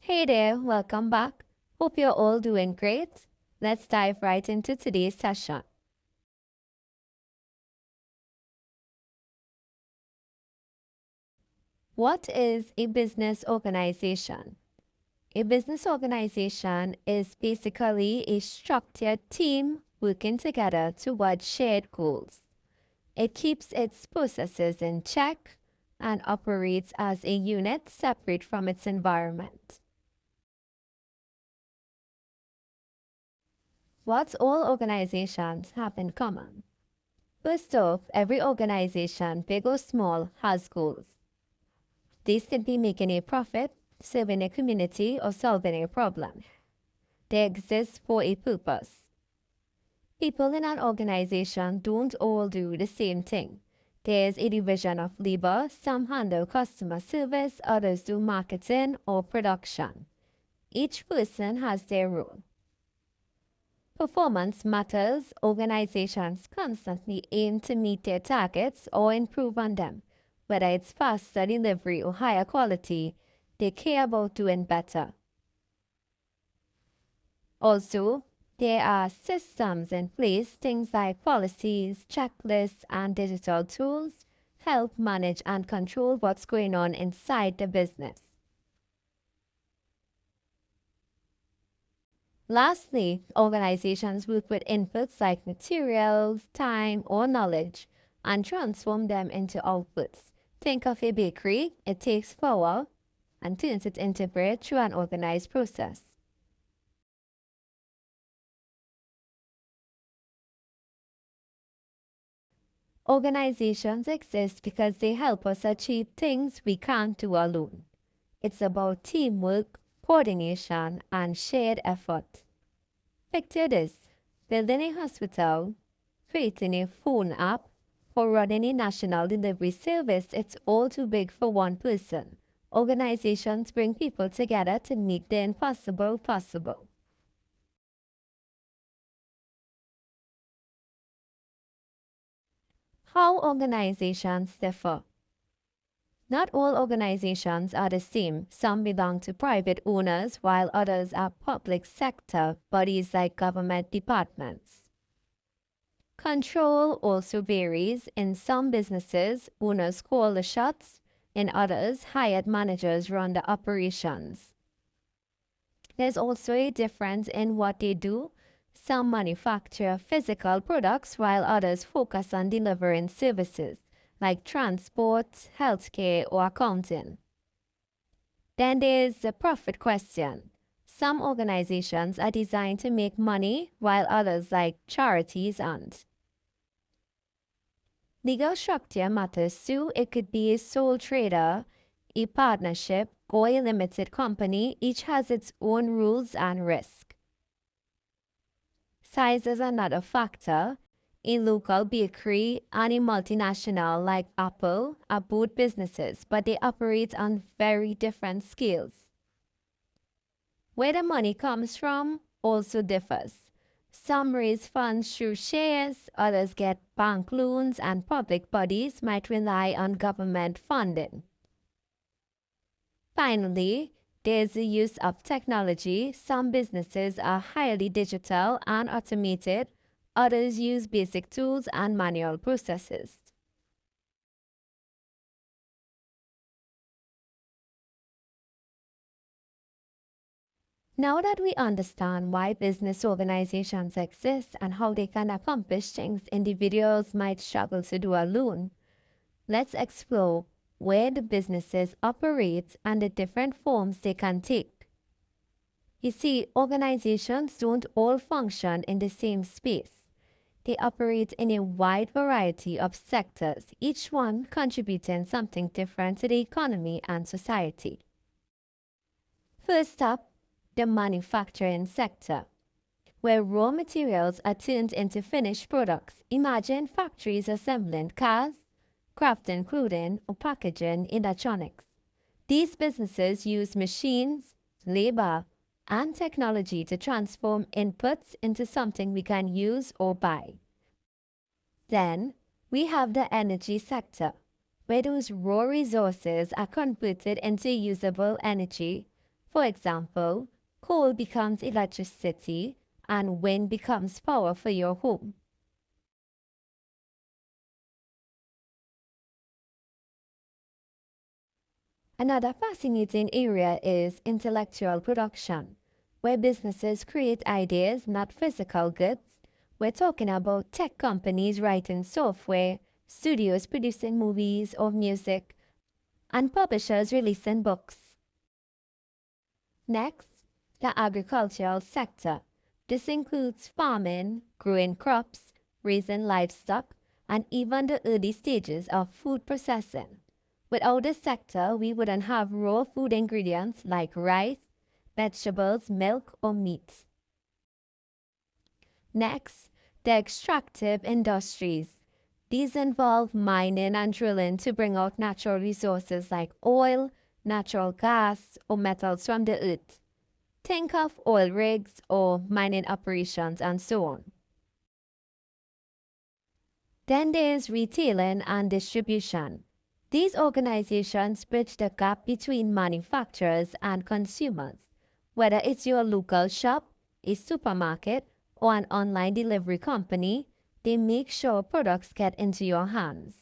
Hey there, welcome back. Hope you're all doing great. Let's dive right into today's session. What is a business organization? A business organization is basically a structured team working together toward shared goals. It keeps its processes in check and operates as a unit separate from its environment. What all organizations have in common? First off, every organization, big or small, has goals. These could be making a profit, serving a community, or solving a problem. They exist for a purpose. People in an organization don't all do the same thing. There's a division of labor, some handle customer service, others do marketing or production. Each person has their role. Performance matters. Organizations constantly aim to meet their targets or improve on them. Whether it's faster delivery or higher quality, they care about doing better. Also, there are systems in place, things like policies, checklists, and digital tools help manage and control what's going on inside the business. Lastly, organizations work with inputs like materials, time, or knowledge and transform them into outputs. Think of a bakery, it takes flour and turns it into bread through an organized process. Organizations exist because they help us achieve things we can't do alone. It's about teamwork, coordination, and shared effort. Picture this: building a hospital, creating a phone app, or running a national delivery service. It's all too big for one person. Organizations bring people together to make the impossible possible. How organizations differ. Not all organizations are the same. Some belong to private owners, while others are public sector bodies like government departments. Control also varies. In some businesses, owners call the shots. In others, hired managers run the operations. There's also a difference in what they do. Some manufacture physical products while others focus on delivering services like transport, healthcare, or accounting. Then there's the profit question. Some organizations are designed to make money while others, like charities, aren't. Legal structure matters too. It could be a sole trader, a partnership, or a limited company. Each has its own rules and risk. Size is another factor. A local bakery and a multinational like Apple are both businesses, but they operate on very different scales. Where the money comes from also differs. Some raise funds through shares, others get bank loans, and public bodies might rely on government funding. Finally, there's the use of technology. Some businesses are highly digital and automated, others use basic tools and manual processes. Now that we understand why business organizations exist and how they can accomplish things individuals might struggle to do alone, let's explore where the businesses operate and the different forms they can take. You see, organizations don't all function in the same space. They operate in a wide variety of sectors, each one contributing something different to the economy and society. First up, the manufacturing sector, where raw materials are turned into finished products. Imagine factories assembling cars, crafting clothing, or packaging electronics. These businesses use machines, labor, and technology to transform inputs into something we can use or buy. Then, we have the energy sector, where those raw resources are converted into usable energy. For example, coal becomes electricity and wind becomes power for your home. Another fascinating area is intellectual production, where businesses create ideas, not physical goods. We're talking about tech companies writing software, studios producing movies or music, and publishers releasing books. Next, the agricultural sector. This includes farming, growing crops, raising livestock, and even the early stages of food processing. Without this sector, we wouldn't have raw food ingredients like rice, vegetables, milk, or meat. Next, the extractive industries. These involve mining and drilling to bring out natural resources like oil, natural gas, or metals from the earth. Think of oil rigs or mining operations and so on. Then there's retailing and distribution. These organizations bridge the gap between manufacturers and consumers. Whether it's your local shop, a supermarket, or an online delivery company, they make sure products get into your hands.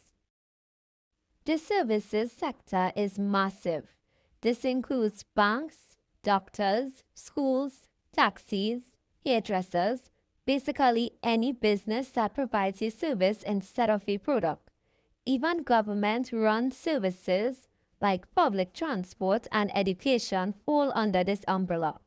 The services sector is massive. This includes banks, doctors, schools, taxis, hairdressers, basically any business that provides a service instead of a product. Even government-run services like public transport and education fall under this umbrella.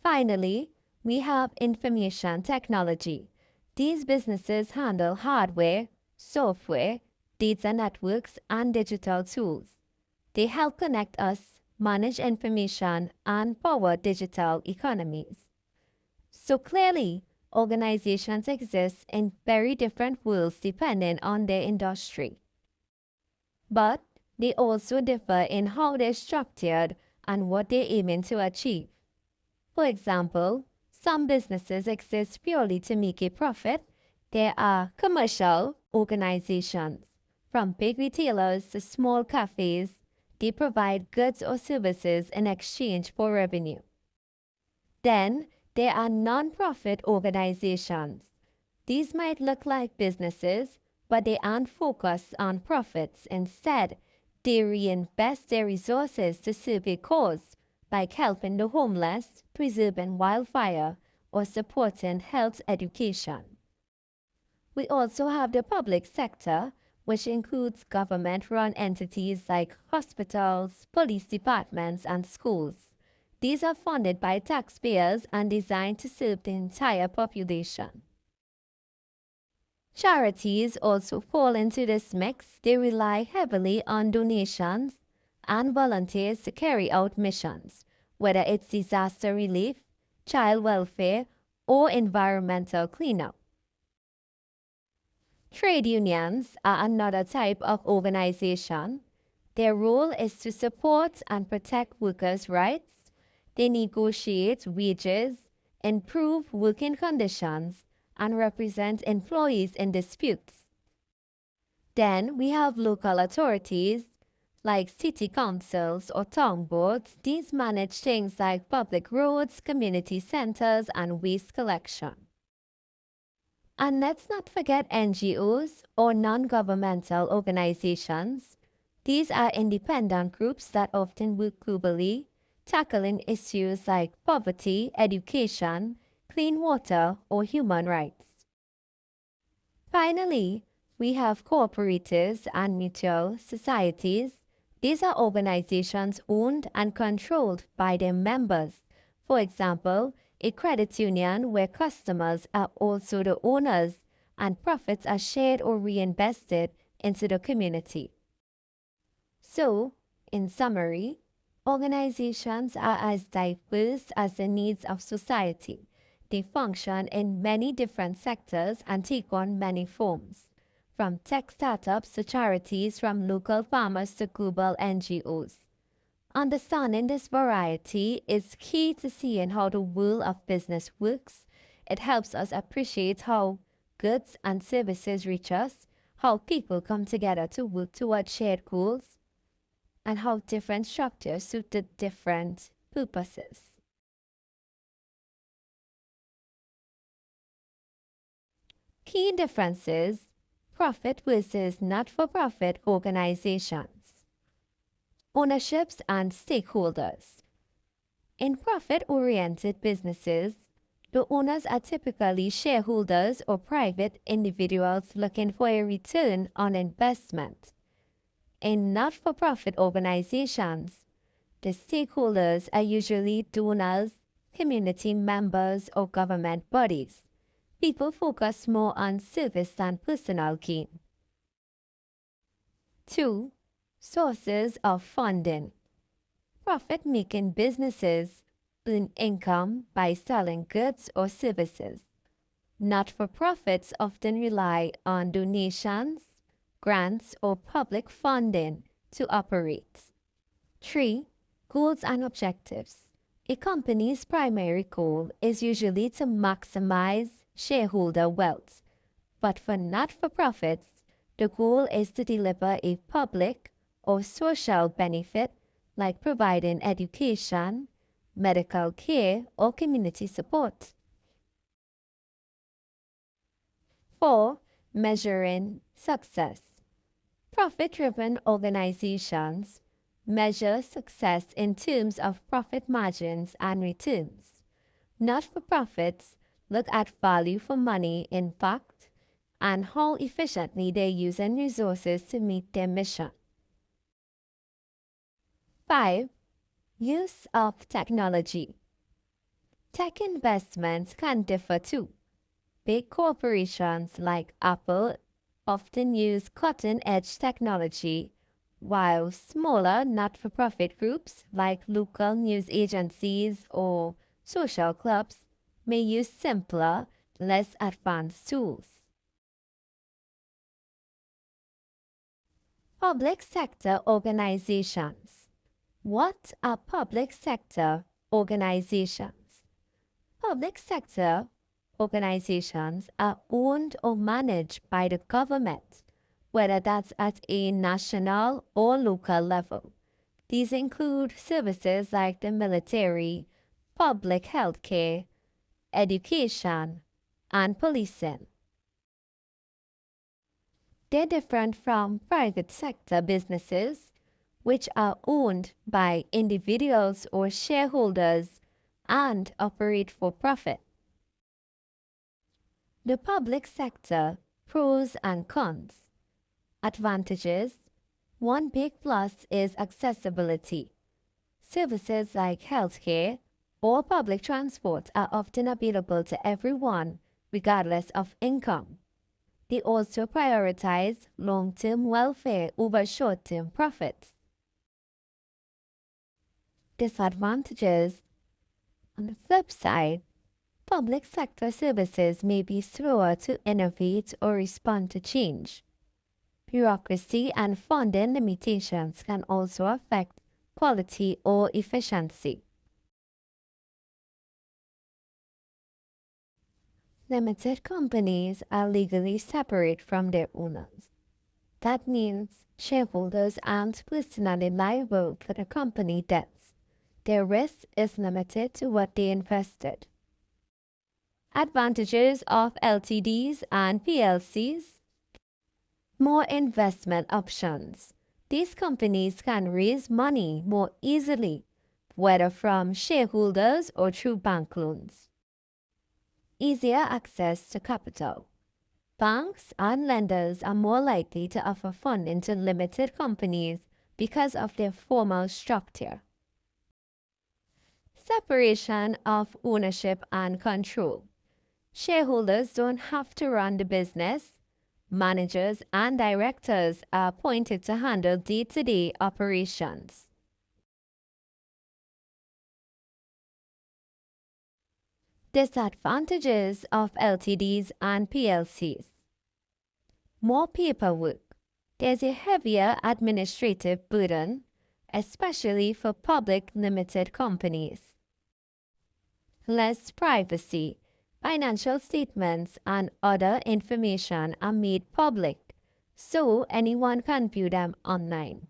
Finally, we have information technology. These businesses handle hardware, software, data networks, and digital tools. They help connect us, manage information, and power digital economies. So clearly, organizations exist in very different worlds depending on their industry. But they also differ in how they're structured and what they're aiming to achieve. For example, some businesses exist purely to make a profit. There are commercial organizations. From big retailers to small cafes, they provide goods or services in exchange for revenue. Then, there are non-profit organizations. These might look like businesses, but they aren't focused on profits. Instead, they reinvest their resources to serve a cause, like helping the homeless, preserving wildfire, or supporting health education. We also have the public sector, which includes government-run entities like hospitals, police departments, and schools. These are funded by taxpayers and designed to serve the entire population. Charities also fall into this mix. They rely heavily on donations and volunteers to carry out missions, whether it's disaster relief, child welfare, or environmental cleanup. Trade unions are another type of organization. Their role is to support and protect workers' rights. They negotiate wages, improve working conditions, and represent employees in disputes. Then we have local authorities like city councils or town boards. These manage things like public roads, community centers, and waste collection. And let's not forget NGOs or non-governmental organizations. These are independent groups that often work globally, tackling issues like poverty, education, clean water, or human rights. Finally, we have cooperatives and mutual societies. These are organizations owned and controlled by their members. For example, a credit union where customers are also the owners and profits are shared or reinvested into the community. So, in summary, organizations are as diverse as the needs of society. They function in many different sectors and take on many forms, from tech startups to charities, from local farmers to global NGOs. Understanding this variety is key to seeing how the world of business works. It helps us appreciate how goods and services reach us, how people come together to work toward shared goals. and how different structures suited different purposes. Key differences: profit versus not-for-profit organizations. Ownerships and stakeholders. In profit-oriented businesses, the owners are typically shareholders or private individuals looking for a return on investment. In not-for-profit organizations, the stakeholders are usually donors, community members, or government bodies. People focus more on service than personal gain. 2. Sources of funding. Profit-making businesses earn income by selling goods or services. Not-for-profits often rely on donations, grants, or public funding to operate. 3. Goals and objectives. A company's primary goal is usually to maximize shareholder wealth, but for not-for-profits, the goal is to deliver a public or social benefit like providing education, medical care, or community support. 4. Measuring success. Profit-driven organizations measure success in terms of profit margins and returns. Not-for-profits look at value for money impact and how efficiently they're using resources to meet their mission. 5. Use of technology. Tech investments can differ too. Big corporations like Apple often use cutting-edge technology, while smaller not-for-profit groups like local news agencies or social clubs may use simpler, less advanced tools. Public sector organizations. What are public sector organizations? Public sector organizations are owned or managed by the government, whether that's at a national or local level. These include services like the military, public health care, education, and policing. They're different from private sector businesses, which are owned by individuals or shareholders and operate for profit. The public sector, pros and cons. Advantages. One big plus is accessibility. Services like healthcare or public transport are often available to everyone, regardless of income. They also prioritize long-term welfare over short-term profits. Disadvantages. On the flip side, public sector services may be slower to innovate or respond to change. Bureaucracy and funding limitations can also affect quality or efficiency. Limited companies are legally separate from their owners. That means shareholders aren't personally liable for the company debts. Their risk is limited to what they invested. Advantages of LTDs and PLCs. More investment options. These companies can raise money more easily, whether from shareholders or through bank loans. Easier access to capital. Banks and lenders are more likely to offer funding to limited companies because of their formal structure. Separation of ownership and control. Shareholders don't have to run the business. Managers and directors are appointed to handle day-to-day operations. Disadvantages of LTDs and PLCs. More paperwork. There's a heavier administrative burden, especially for public limited companies. Less privacy. Financial statements and other information are made public, so anyone can view them online.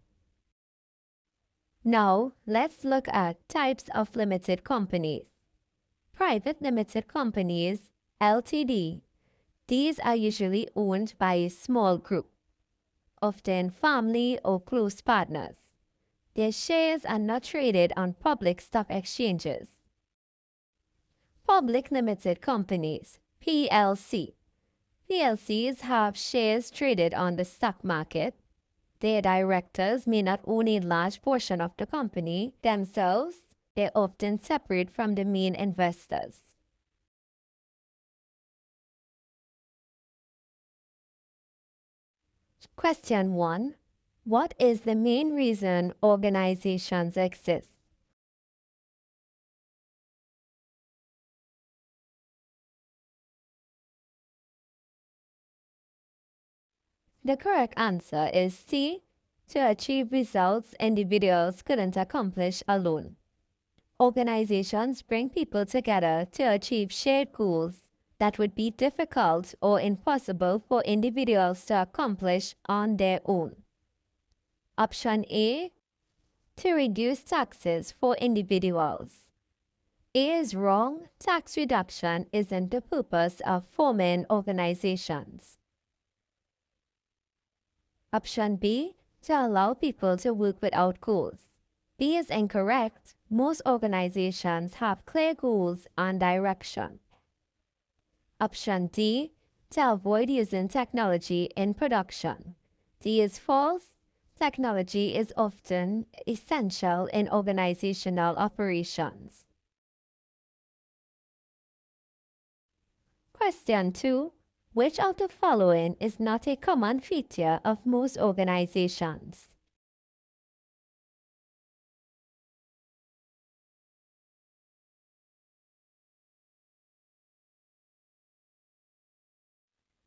Now, let's look at types of limited companies. Private limited companies, LTD. These are usually owned by a small group, often family or close partners. Their shares are not traded on public stock exchanges. Public limited companies, PLC. PLCs have shares traded on the stock market. Their directors may not own a large portion of the company themselves. They're often separate from the main investors. Question 1. What is the main reason organizations exist? The correct answer is C. To achieve results individuals couldn't accomplish alone. Organizations bring people together to achieve shared goals that would be difficult or impossible for individuals to accomplish on their own. Option A. To reduce taxes for individuals. A is wrong. Tax reduction isn't the purpose of forming organizations. Option B. To allow people to work without goals. B is incorrect. Most organizations have clear goals and direction. Option D. To avoid using technology in production. D is false. Technology is often essential in organizational operations. Question 2. Which of the following is not a common feature of most organizations?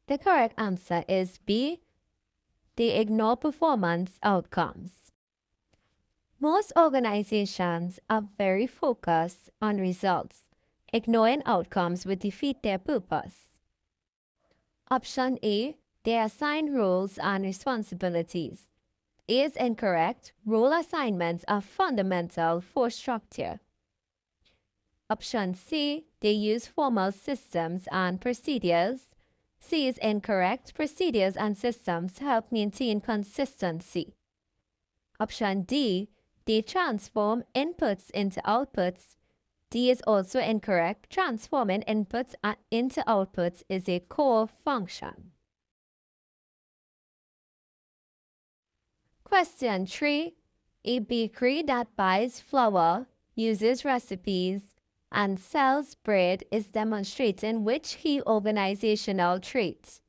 The correct answer is B. They ignore performance outcomes. Most organizations are very focused on results. Ignoring outcomes would defeat their purpose. Option A. They assign roles and responsibilities. A is incorrect. Role assignments are fundamental for structure. Option C. They use formal systems and procedures. C is incorrect. Procedures and systems help maintain consistency. Option D. They transform inputs into outputs. D is also incorrect. Transforming inputs into outputs is a core function. Question 3. A bakery that buys flour, uses recipes, and sells bread is demonstrating which key organizational traits?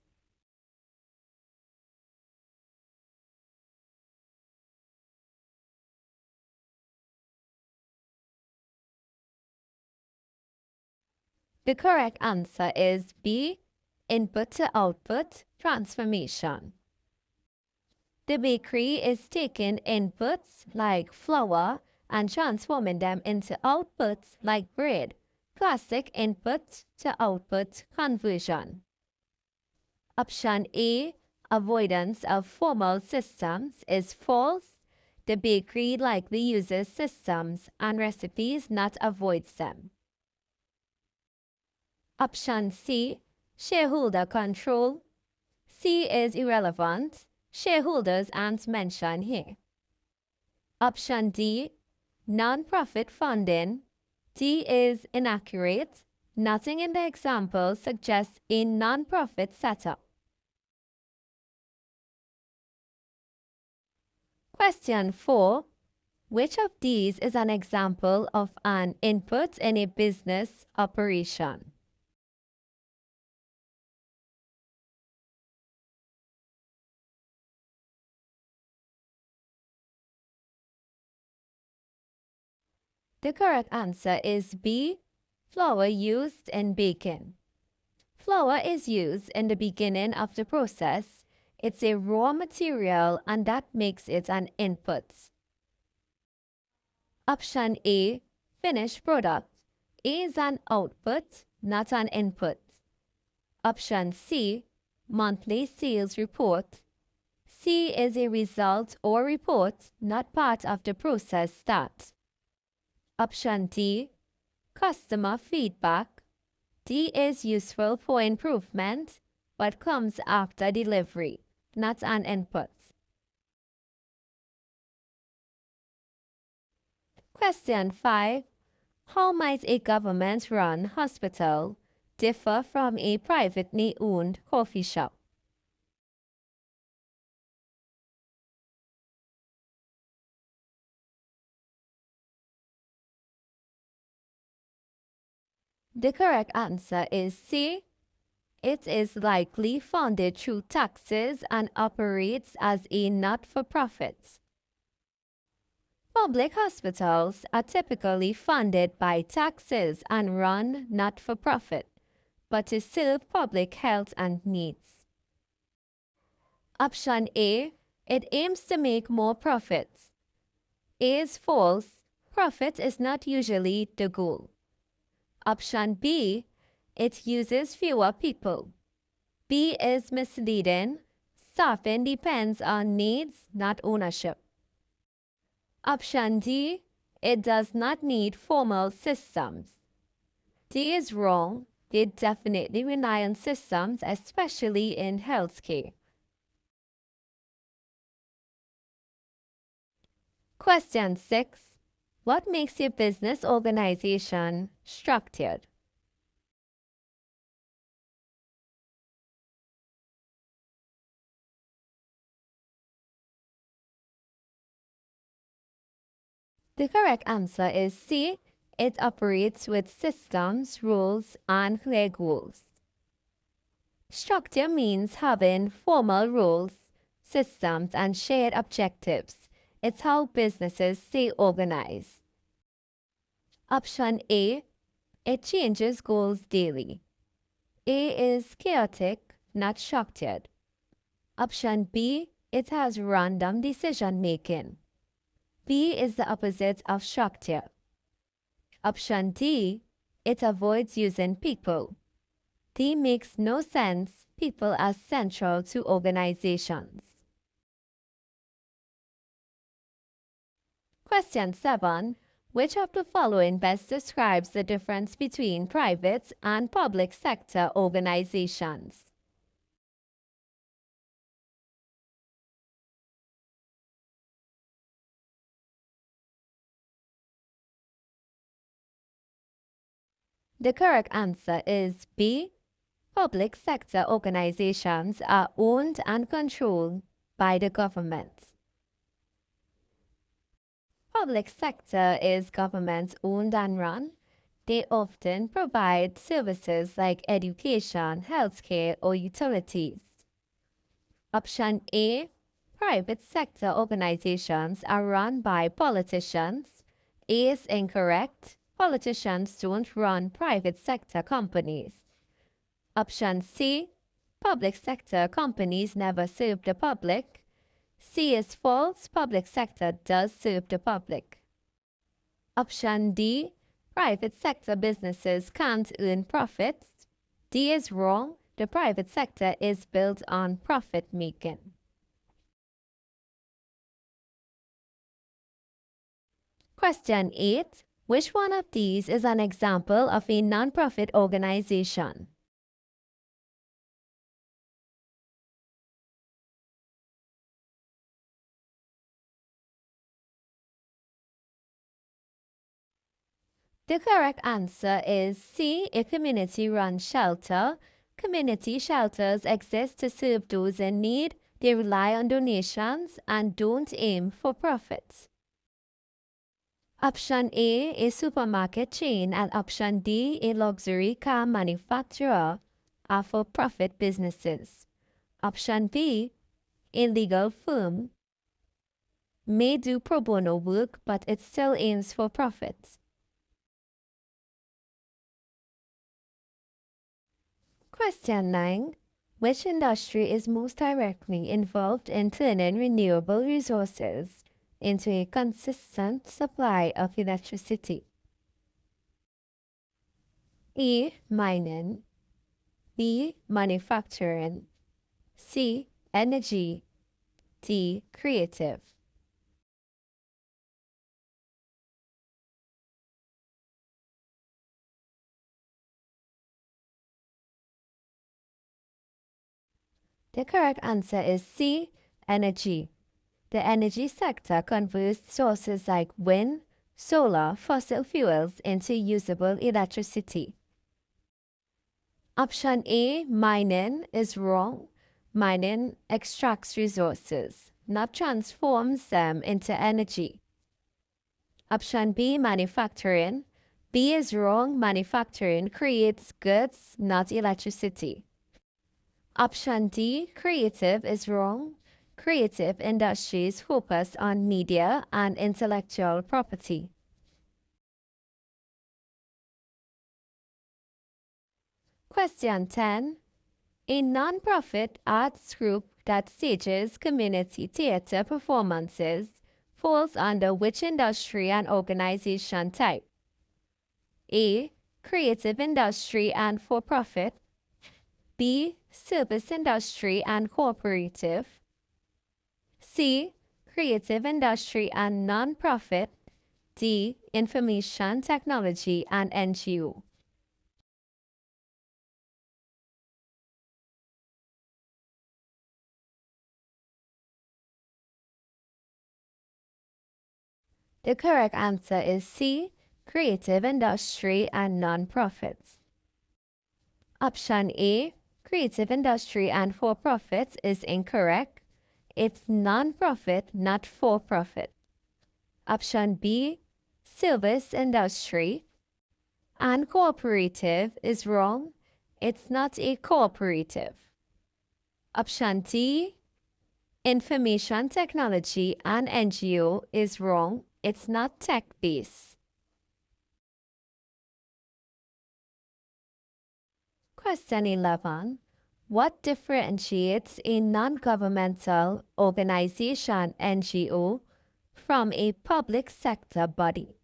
The correct answer is B. Input to output transformation. The bakery is taking inputs like flour and transforming them into outputs like bread. Classic input to output conversion. Option A. Avoidance of formal systems is false. The bakery likely uses systems and recipes, not avoids them. Option C. Shareholder control. C is irrelevant. Shareholders aren't mentioned here. Option D. Non-profit funding. D is inaccurate. Nothing in the example suggests a non-profit setup. Question 4. Which of these is an example of an input in a business operation? The correct answer is B. Flour used in baking. Flour is used in the beginning of the process. It's a raw material and that makes it an input. Option A. Finished product. A is an output, not an input. Option C. Monthly sales report. C C is a result or report, not part of the process start. Option D, customer feedback. D is useful for improvement, but comes after delivery, not an input. Question 5. How might a government-run hospital differ from a privately owned coffee shop? The correct answer is C. It is likely funded through taxes and operates as a not-for-profit. Public hospitals are typically funded by taxes and run not-for-profit, but to serve public health and needs. Option A, it aims to make more profits. A is false. Profit is not usually the goal. Option B, it uses fewer people. B is misleading. Staffing depends on needs, not ownership. Option D, it does not need formal systems. D is wrong. They definitely rely on systems, especially in healthcare. Question 6. What makes your business organization structured? The correct answer is C. It operates with systems, rules, and clear goals. Structure means having formal rules, systems, and shared objectives. It's how businesses stay organized. Option A. It changes goals daily. A is chaotic, not structured. Option B. It has random decision making. B is the opposite of structure. Option D, it avoids using people. D makes no sense. People are central to organizations. Question 7. Which of the following best describes the difference between private and public sector organizations? The correct answer is B. Public sector organizations are owned and controlled by the government. Public sector is government owned and run. They often provide services like education, healthcare, or utilities. Option A. Private sector organizations are run by politicians. A is incorrect. Politicians don't run private sector companies. Option C. Public sector companies never serve the public. C is false. Public sector does serve the public. Option D. Private sector businesses can't earn profits. D is wrong. The private sector is built on profit making. Question 8. Which one of these is an example of a nonprofit organization? The correct answer is C, a community-run shelter. Community shelters exist to serve those in need. They rely on donations and don't aim for profits. Option A, a supermarket chain, and option D, a luxury car manufacturer, are for-profit businesses. Option B, a legal firm, may do pro bono work, but it still aims for profits. Question 9. Which industry is most directly involved in turning renewable resources into a consistent supply of electricity? E. Mining. B. Manufacturing. C. Energy. D. Creative. The correct answer is C. Energy. The energy sector converts sources like wind, solar, fossil fuels into usable electricity. Option A, mining, is wrong. Mining extracts resources, not transforms them into energy. Option B, manufacturing. B is wrong. Manufacturing creates goods, not electricity. Option D, creative, is wrong. Creative industries focus on media and intellectual property. Question 10. A non-profit arts group that stages community theater performances falls under which industry and organization type? A. Creative industry and for-profit. B. Service industry and cooperative. C. Creative industry and non-profit. D. Information technology and NGO. The correct answer is C. Creative industry and non-profits. Option A. Creative industry and for-profit is incorrect. It's non-profit, not for-profit. Option B. Service industry and cooperative is wrong. It's not a cooperative. Option D. Information technology and NGO is wrong. It's not tech-based. Question 11. What differentiates a non-governmental organization NGO from a public sector body?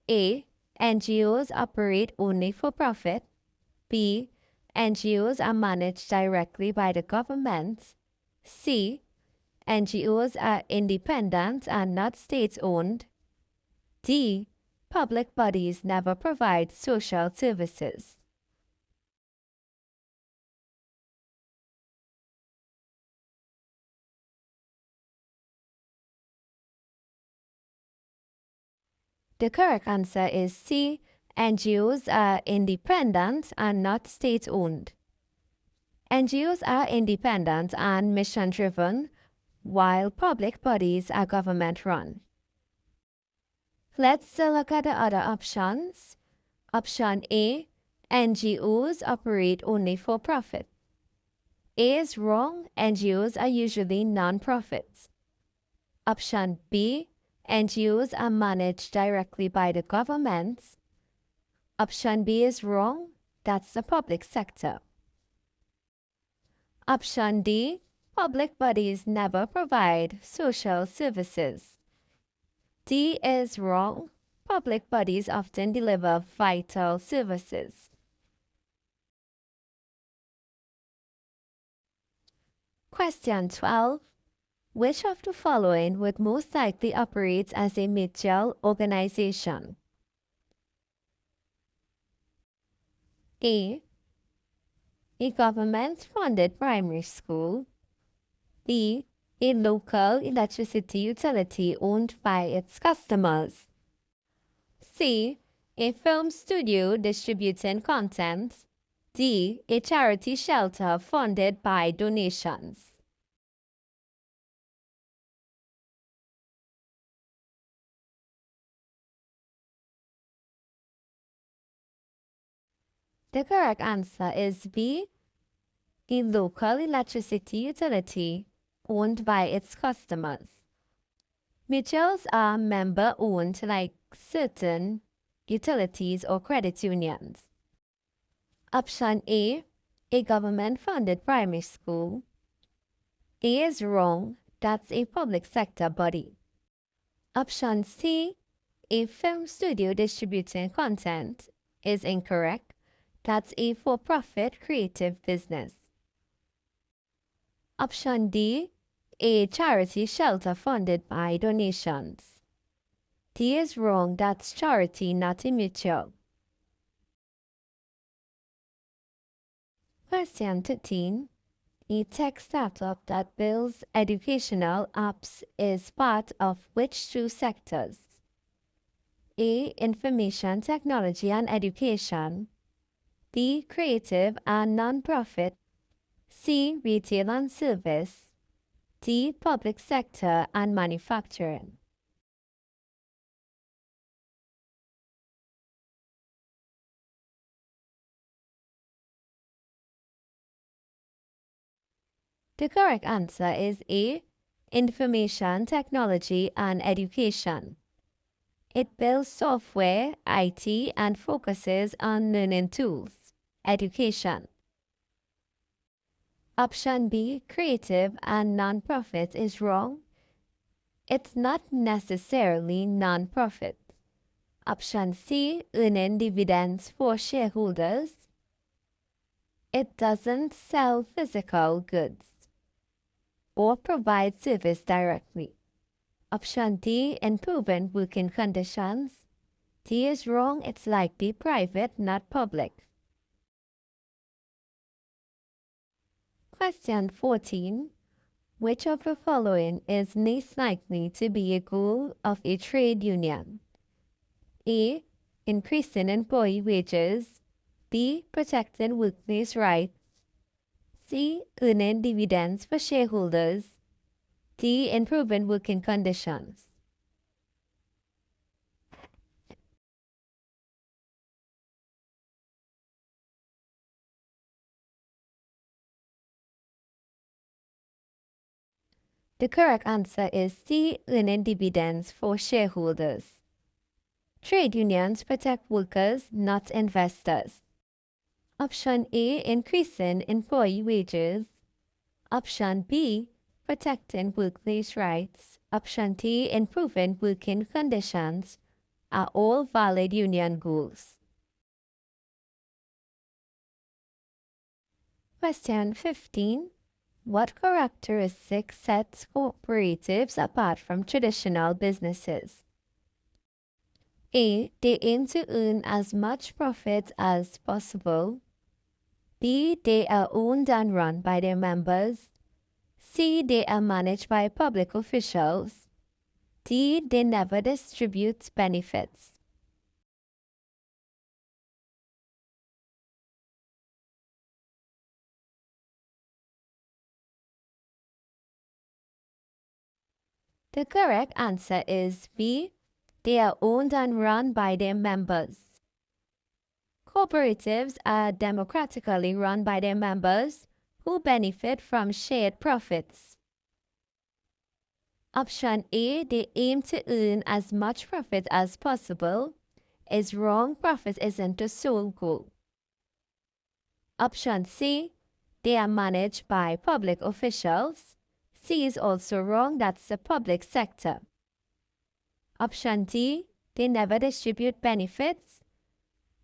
A. NGOs operate only for profit. B. NGOs are managed directly by the government. C. NGOs are independent and not state-owned. D. Public bodies never provide social services. The correct answer is C. NGOs are independent and not state-owned. NGOs are independent and mission-driven, while public bodies are government-run. Let's look at the other options. Option A, NGOs operate only for profit. A is wrong. NGOs are usually non-profits. Option B, NGOs are managed directly by the government. Option B is wrong. That's the public sector. Option D, public bodies never provide social services. D is wrong. Public bodies often deliver vital services. Question 12. Which of the following would most likely operate as a mutual organization? A. A government-funded primary school. B. A local electricity utility owned by its customers. C. A film studio distributing content. D. A charity shelter funded by donations. The correct answer is B. A local electricity utility owned by its customers. Mutuals are member-owned like certain utilities or credit unions. Option A, a government-funded primary school. A is wrong. That's a public sector body. Option C, a film studio distributing content, is incorrect. That's a for-profit creative business. Option D, a charity shelter funded by donations. D is wrong, that's charity, not a mutual. Question 13. A tech startup that builds educational apps is part of which two sectors? A. Information technology and education. B. Creative and non-profit. C. Retail and service. D. Public sector and manufacturing. The correct answer is A. Information technology and education. It builds software, IT, and focuses on learning tools, education. Option B, creative and non-profit, is wrong. It's not necessarily non-profit. Option C, earning dividends for shareholders. It doesn't sell physical goods or provide service directly. Option D, improving working conditions. D is wrong, it's likely private, not public. Question 14. Which of the following is least likely to be a goal of a trade union? A. Increasing employee wages. B. Protecting workplace rights. C. Earning dividends for shareholders. D. Improving working conditions. The correct answer is C. Earning dividends for shareholders. Trade unions protect workers, not investors. Option A, increasing employee wages. Option B, protecting workplace rights. Option D, improving working conditions, are all valid union goals. Question 15. What characteristics sets cooperatives apart from traditional businesses? A. They aim to earn as much profit as possible. B. They are owned and run by their members. C. They are managed by public officials. D. They never distribute benefits. The correct answer is B. They are owned and run by their members. Cooperatives are democratically run by their members who benefit from shared profits. Option A, they aim to earn as much profit as possible, is wrong. Profit isn't the sole goal. Option C, they are managed by public officials. C is also wrong. That's the public sector. Option D, they never distribute benefits.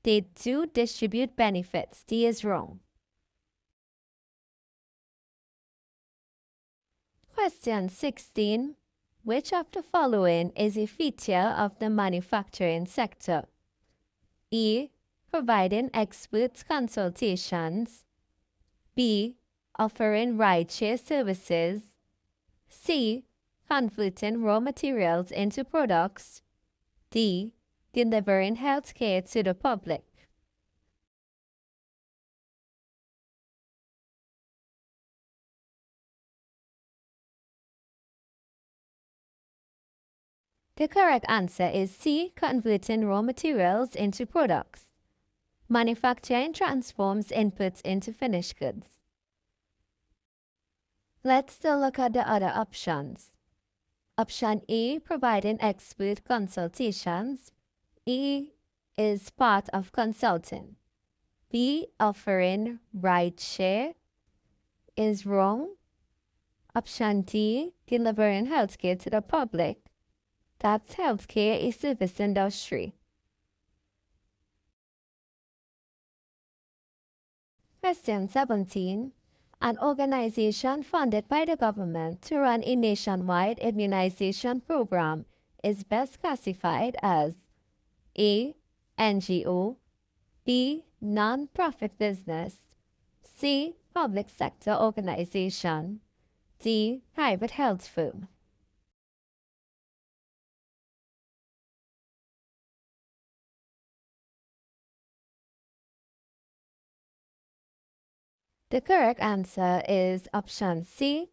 They do distribute benefits. D is wrong. Question 16. Which of the following is a feature of the manufacturing sector? E. Providing expert consultations. B. Offering rideshare services. C. Converting raw materials into products. D. Delivering healthcare to the public. The correct answer is C. Converting raw materials into products. Manufacturing transforms inputs into finished goods. Let's still look at the other options. Option A, providing expert consultations. E is part of consulting. B, offering rideshare, is wrong. Option D, delivering healthcare to the public. That's healthcare, a service industry. Question 17. An organization funded by the government to run a nationwide immunization program is best classified as A. NGO, B. Non-profit business, C. Public sector organization, D. Private health firm. The correct answer is option C.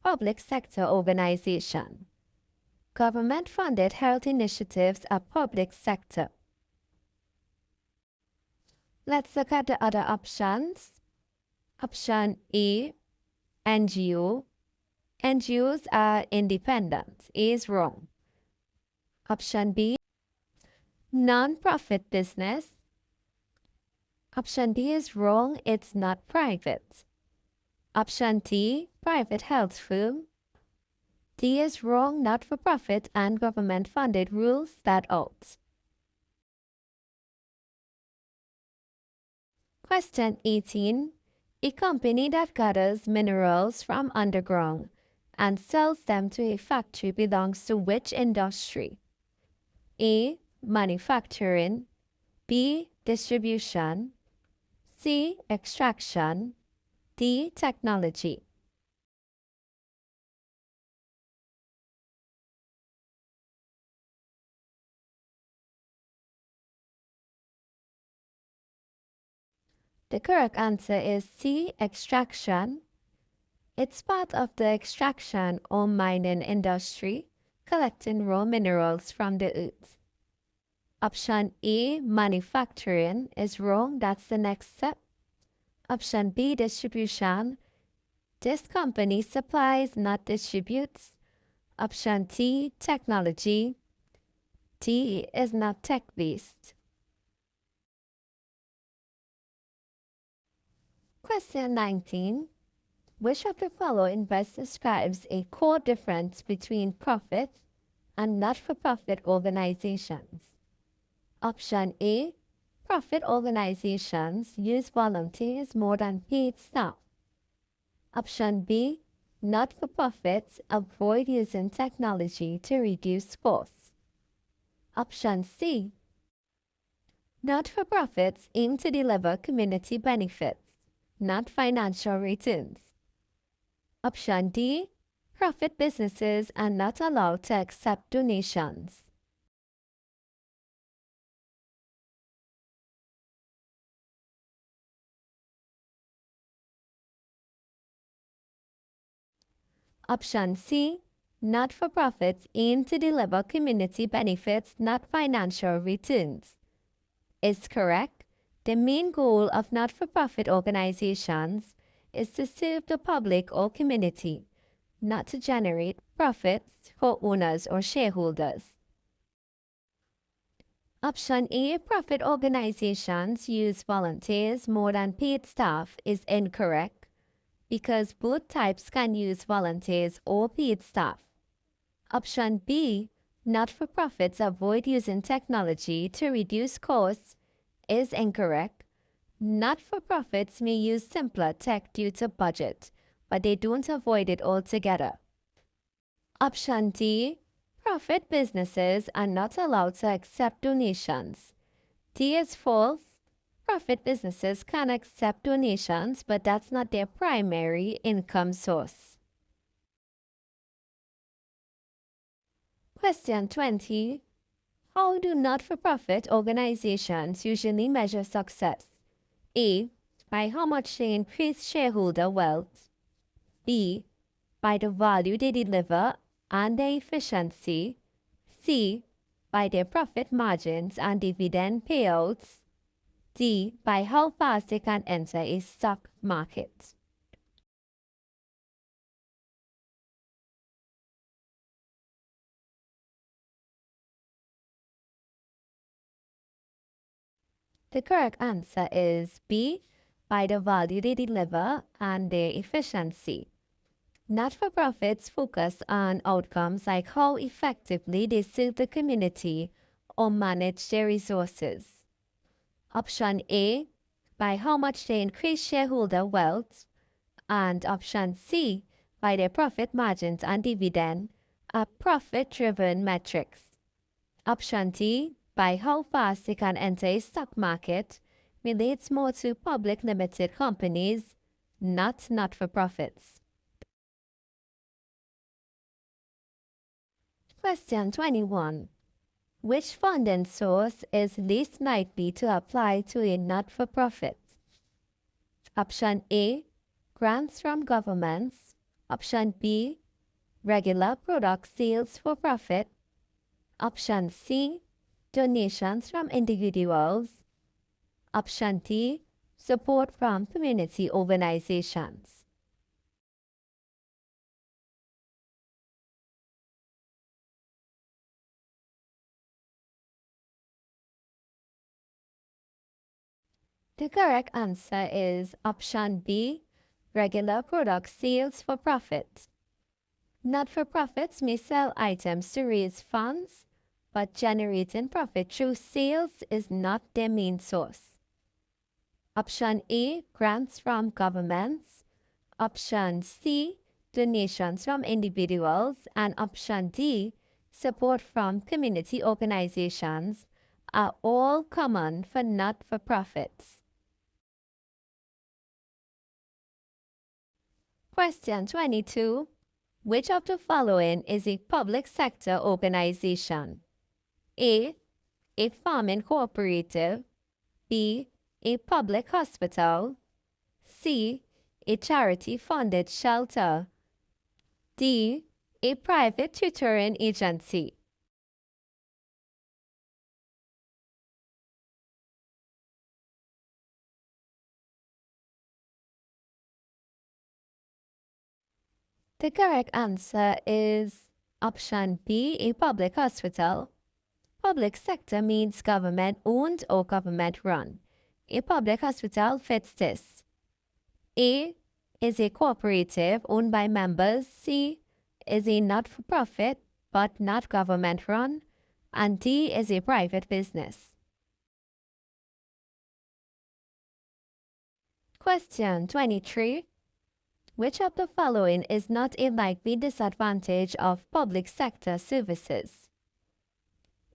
Public sector organization. Government-funded health initiatives are public sector. Let's look at the other options. Option A, NGO. NGOs are independent. A is wrong. Option B, non-profit business. Option B is wrong. It's not private. Option D, private health firm. D is wrong. Not-for-profit and government-funded rules that out. Question 18. A company that gathers minerals from underground and sells them to a factory belongs to which industry? A. Manufacturing, B. Distribution, C. Extraction, D. Technology. The correct answer is C. Extraction. It's part of the extraction or mining industry, collecting raw minerals from the earth. Option A, manufacturing, is wrong. That's the next step. Option B, distribution. This company supplies, not distributes. Option C, technology. D is not tech-based. Question 19. Which of the following best describes a core difference between profit and not-for-profit organizations? Option A. Profit organizations use volunteers more than paid staff. Option B. Not-for-profits avoid using technology to reduce costs. Option C. Not-for-profits aim to deliver community benefits, not financial returns. Option D. Profit businesses are not allowed to accept donations. Option C. Not-for-profits aim to deliver community benefits, not financial returns. Is correct. The main goal of not-for-profit organizations is to serve the public or community, not to generate profits for owners or shareholders. Option A, profit organizations use volunteers more than paid staff, is incorrect because both types can use volunteers or paid staff. Option B, not-for-profits avoid using technology to reduce costs, is incorrect. Not-for-profits may use simpler tech due to budget, but they don't avoid it altogether. Option D, profit businesses are not allowed to accept donations. D is false. Profit businesses can accept donations, but that's not their primary income source. Question 20. How do not-for-profit organizations usually measure success? A. By how much they increase shareholder wealth. B. By the value they deliver and their efficiency. C. By their profit margins and dividend payouts. D. By how fast they can enter a stock market. The correct answer is B. By the value they deliver and their efficiency. Not-for-profits focus on outcomes like how effectively they serve the community or manage their resources. Option A, by how much they increase shareholder wealth. And option C, by their profit margins and dividend, are profit-driven metrics. Option D, by how fast they can enter a stock market, relates more to public limited companies, not for profits. Question 21. Which funding source is least likely to apply to a not-for-profit? Option A, grants from governments. Option B, regular product sales for profit. Option C, donations from individuals. Option D, support from community organizations. The correct answer is option B, regular product sales for profit. Not-for-profits may sell items to raise funds, but generating profit through sales is not their main source. Option A, grants from governments. Option C, donations from individuals. And option D, support from community organizations, are all common for not-for-profits. Question 22. Which of the following is a public sector organization? A, a farming cooperative. B, a public hospital. C, a charity-funded shelter. D, a private tutoring agency. The correct answer is option B, a public hospital. Public sector means government-owned or government-run. A public hospital fits this. A is a cooperative owned by members. C is a not-for-profit but not government-run. And D is a private business. Question 23. Which of the following is not a likely disadvantage of public sector services?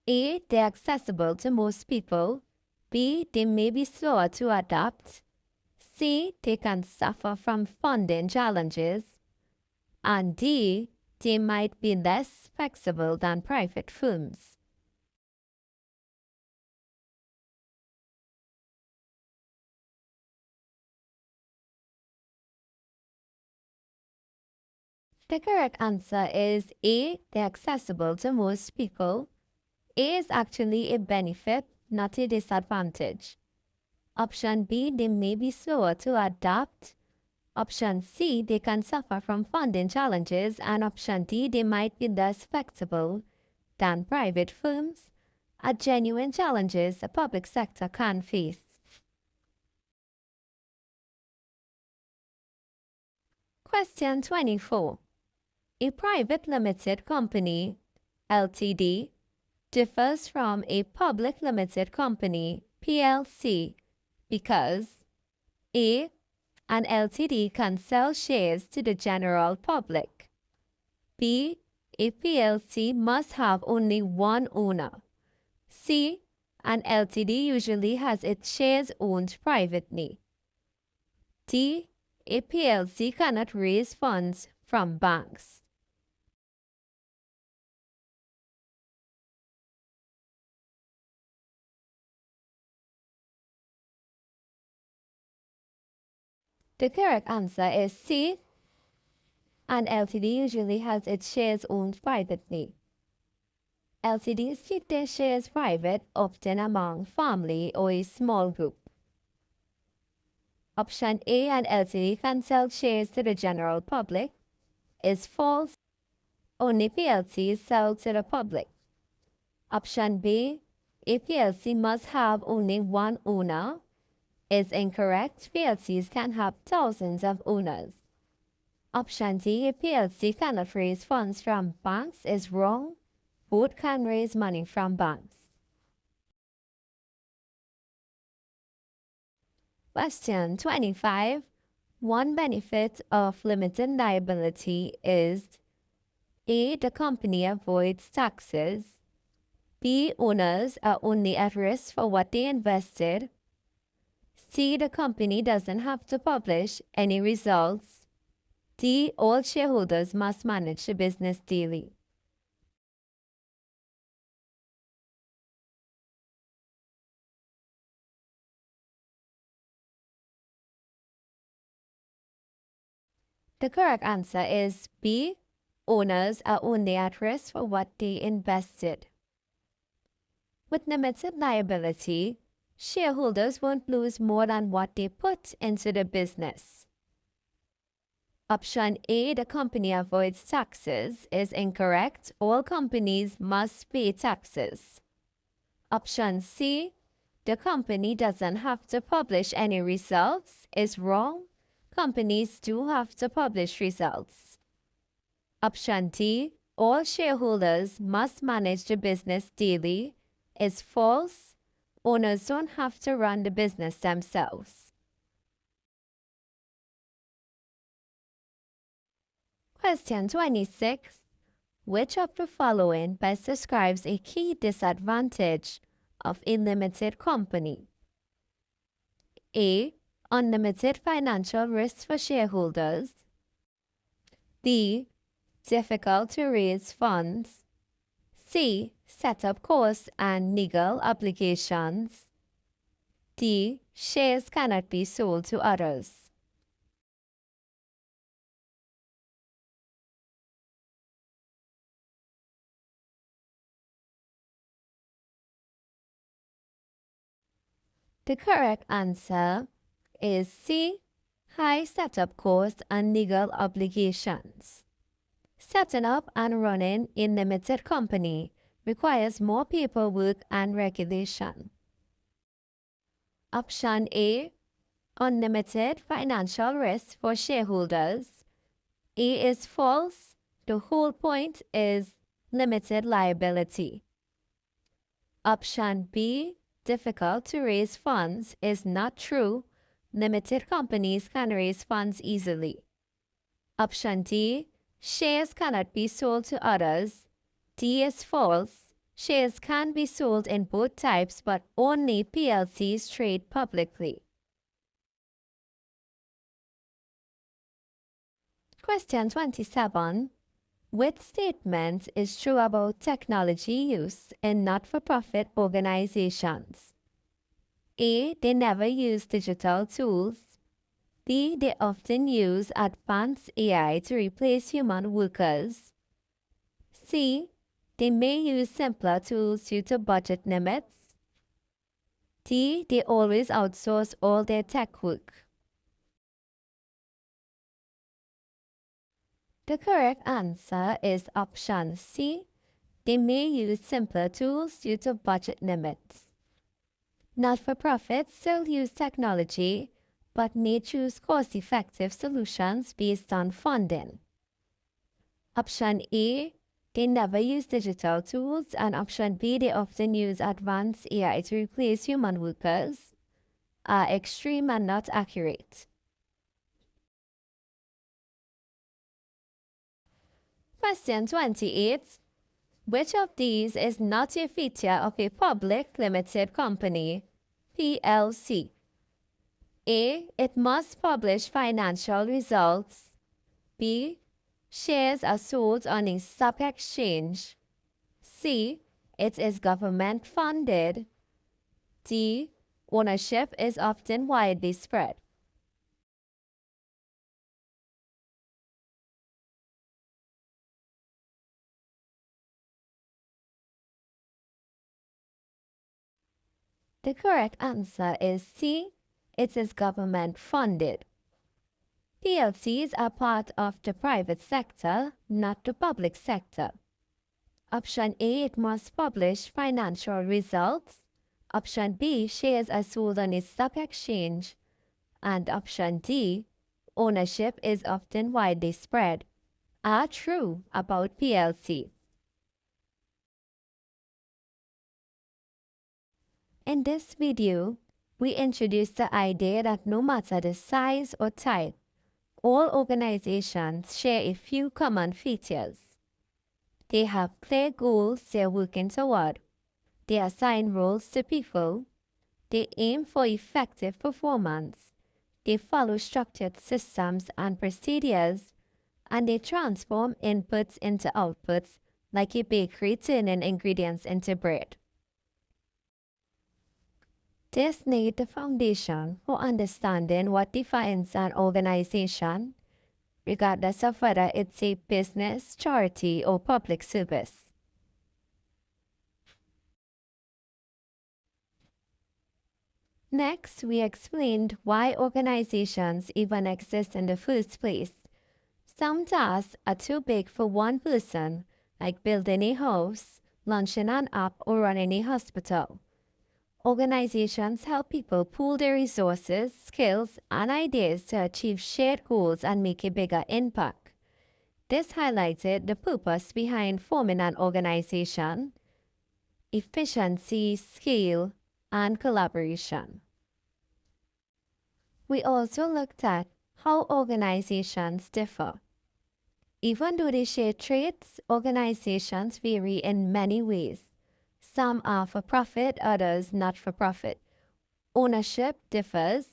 A, they're accessible to most people. B, they may be slower to adapt. C, they can suffer from funding challenges. And D, they might be less flexible than private firms. The correct answer is A, they're accessible to most people. A is actually a benefit, not a disadvantage. Option B, they may be slower to adapt. Option C, they can suffer from funding challenges. And option D, they might be less flexible than private firms, are genuine challenges the public sector can face. Question 24. A private limited company, LTD, differs from a public limited company, PLC, because A, an LTD can sell shares to the general public. B, a PLC must have only one owner. C, an LTD usually has its shares owned privately. D, a PLC cannot raise funds from banks. The correct answer is C. An LTD usually has its shares owned privately. LTDs keep their shares private, often among family or a small group. Option A, an LTD can sell shares to the general public, is false. Only PLCs sell to the public. Option B, a PLC must have only one owner, is incorrect. PLCs can have thousands of owners. Option D, a PLC cannot raise funds from banks, is wrong. Both can raise money from banks. Question 25. One benefit of limited liability is A. The company avoids taxes. B. Owners are only at risk for what they invested. C. The company doesn't have to publish any results. D. All shareholders must manage the business daily. The correct answer is B. Owners are only at risk for what they invested. With limited liability, shareholders won't lose more than what they put into the business. Option A, the company avoids taxes, is incorrect. All companies must pay taxes. Option C, the company doesn't have to publish any results, is wrong. Companies do have to publish results. Option D, all shareholders must manage the business daily, is false. Owners don't have to run the business themselves. Question 26. Which of the following best describes a key disadvantage of a limited company? A. Unlimited financial risks for shareholders. B. Difficult to raise funds. C. Setup costs and legal obligations. D. Shares cannot be sold to others. The correct answer is C. High setup costs and legal obligations. Setting up and running a limited company requires more paperwork and regulation. Option A. Unlimited financial risk for shareholders. A is false. The whole point is limited liability. Option B. Difficult to raise funds is not true. Limited companies can raise funds easily. Option D. Shares cannot be sold to others. D is false. Shares can be sold in both types, but only PLCs trade publicly. Question 27. Which statement is true about technology use in not-for-profit organizations? A. They never use digital tools. B. They often use advanced AI to replace human workers. C. They may use simpler tools due to budget limits. D. They always outsource all their tech work. The correct answer is option C. They may use simpler tools due to budget limits. Not-for-profits still use technology, but may choose cost-effective solutions based on funding. Option A, they never use digital tools, and option B, they often use advanced AI to replace human workers, are extreme and not accurate. Question 28. Which of these is not a feature of a public limited company, PLC? A. It must publish financial results. B. Shares are sold on a stock exchange. C. It is government funded. D. Ownership is often widely spread. The correct answer is C. It is government funded. PLCs are part of the private sector, not the public sector. Option A, it must publish financial results. Option B, shares are sold on a stock exchange. And option D, ownership is often widely spread, are true about PLC. In this video, we introduced the idea that no matter the size or type All organizations share a few common features. They have clear goals they're working toward. They assign roles to people. They aim for effective performance. They follow structured systems and procedures. And they transform inputs into outputs like a bakery turning ingredients into bread. This laid the foundation for understanding what defines an organization, regardless of whether it's a business, charity, or public service. Next, we explained why organizations even exist in the first place. Some tasks are too big for one person, like building a house, launching an app, or running a hospital. Organizations help people pool their resources, skills, and ideas to achieve shared goals and make a bigger impact. This highlighted the purpose behind forming an organization: efficiency, scale, and collaboration. We also looked at how organizations differ. Even though they share traits, organizations vary in many ways. Some are for profit, others not for profit. Ownership differs: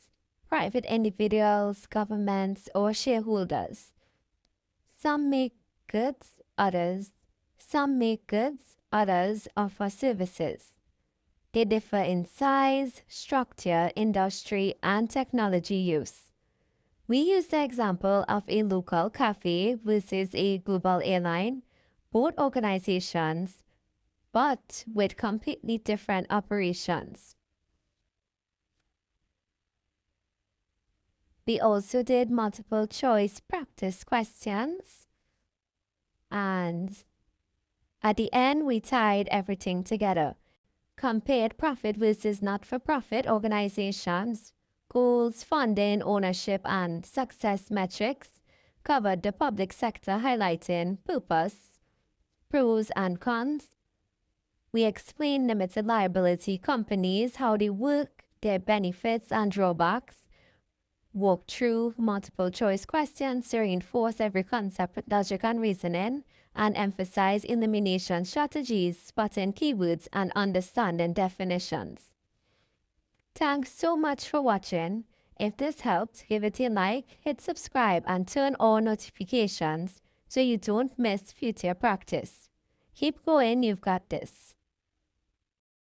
private individuals, governments, or shareholders. Some make goods, others offer services. They differ in size, structure, industry, and technology use. We use the example of a local cafe versus a global airline, both organizations, but with completely different operations. We also did multiple choice practice questions, and at the end, we tied everything together. Compared profit versus not-for-profit organizations, goals, funding, ownership, and success metrics. Covered the public sector, highlighting purpose, pros and cons. We explained limited liability companies, how they work, their benefits and drawbacks. Walk through multiple choice questions to reinforce every concept with logic and reasoning, and emphasize elimination strategies, spotting keywords, and understanding definitions. Thanks so much for watching. If this helped, give it a like, hit subscribe, and turn on notifications so you don't miss future practice. Keep going, you've got this.